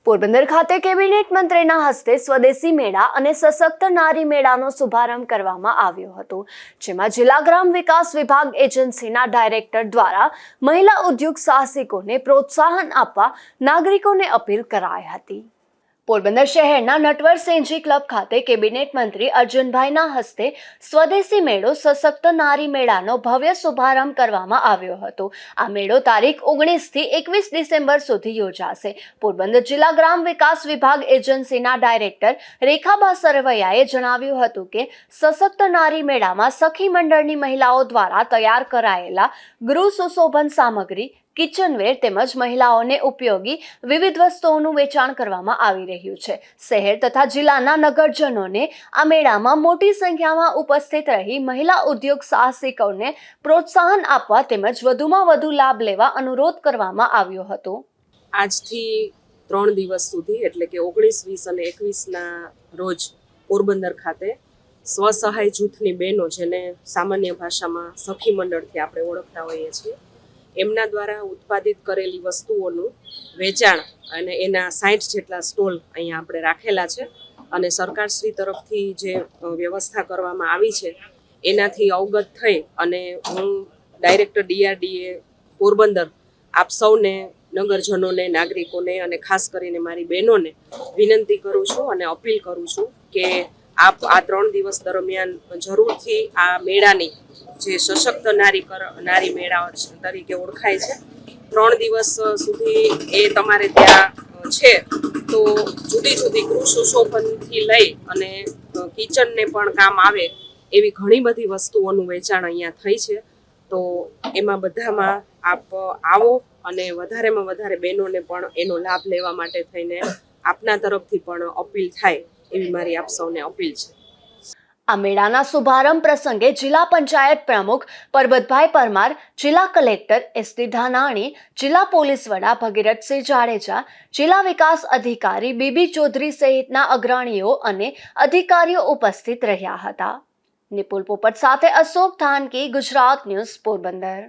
પોરબંદર ખાતે કેબિનેટ મંત્રીના હસ્તે સ્વદેશી મેળા અને સશક્ત નારી મેળાનો શુભારંભ કરવામાં આવ્યો હતો, જેમાં જિલ્લા ગ્રામ વિકાસ વિભાગ એજન્સીના ડાયરેક્ટર દ્વારા મહિલા ઉદ્યોગ સાહસિકોને પ્રોત્સાહન આપવા નાગરિકોને અપીલ કરાઈ હતી। પોરબંદર શહેરના નટવરસિંહજી ક્લબ ખાતે કેબિનેટ મંત્રી અર્જુનભાઈના હસ્તે સ્વદેશી મેળો સશક્ત નારી મેળાનો ભવ્ય શુભારંભ કરવામાં આવ્યો હતો। આ મેળો તારીખ 19 થી 21 ડિસેમ્બર સુધી યોજાશે। પોરબંદર જિલ્લા ગ્રામ વિકાસ વિભાગ એજન્સીના ડાયરેક્ટર રેખાબા સરવૈયાએ જણાવ્યું હતું કે સશક્ત નારી મેળામાં સખી મંડળની મહિલાઓ દ્વારા તૈયાર કરાયેલા ગૃહ સુશોભન સામગ્રી, કિચનવેર તેમજ મહિલાઓને ઉપયોગી વિવિધ વસ્તુઓનું વેચાણ કરવામાં આવી રહ્યું છે। શહેર તથા જિલ્લાના નગરજનોને આ મેળામાં મોટી સંખ્યામાં ઉપસ્થિત રહી મહિલા ઉદ્યોગ સાહસિકોને પ્રોત્સાહન આપવા તેમજ વધુમાં વધુ લાભ લેવા અનુરોધ કરવામાં આવ્યો હતો। આજથી 3 દિવસ સુધી એટલે કે 19, 20 અને 21ના રોજ પોરબંદર ખાતે સ્વસહાય જૂથની બહેનો, જેને સામાન્ય ભાષામાં સખી મંડળથી આપણે ઓળખતા હોઈએ છીએ, એમના દ્વારા ઉત્પાદિત કરેલી વસ્તુઓનું વેચાણ અને એના 60 જેટલા સ્ટોલ અહીંયા આપણે રાખેલા છે અને સરકારશ્રી તરફથી જે વ્યવસ્થા કરવામાં આવી છે એનાથી અવગત થઈ અને હું ડાયરેક્ટર DRDA પોરબંદર આપ સૌને, નગરજનોને, નાગરિકોને અને ખાસ કરીને મારી બહેનોને વિનંતી કરું છું અને અપીલ કરું છું કે આપ આ 3 દિવસ દરમિયાન જરૂરથી આ મેળાની, જે સશક્ત નારી મેળા તરીકે ઓળખાય છે, 3 દિવસ સુધી એ તમારે ત્યાં છે તો જુદી જુદી ગૃહ સુશોભનથી લઈ અને કિચનને પણ કામ આવે એવી ઘણી બધી વસ્તુઓનું વેચાણ અહીંયા થઈ છે। તો એમાં બધામાં આપ આવો અને વધારેમાં વધારે બહેનોને પણ એનો લાભ લેવા માટે થઈને આપના તરફથી પણ અપીલ થાય એવી મારી આપ સૌને અપીલ છે। આ મેળાના શુભારંભ પ્રસંગે જિલ્લા પંચાયત પ્રમુખ પરબતભાઈ પરમાર, જિલ્લા કલેક્ટર SD ધાનાણી, જિલ્લા પોલીસ વડા ભગીરથસિંહ જાડેજા, જિલ્લા વિકાસ અધિકારી BB ચૌધરી સહિતના અગ્રણીઓ અને અધિકારીઓ ઉપસ્થિત રહ્યા હતા। નિપુલ પોપટ સાથે અશોક ધાનકી, ગુજરાત ન્યૂઝ, પોરબંદર।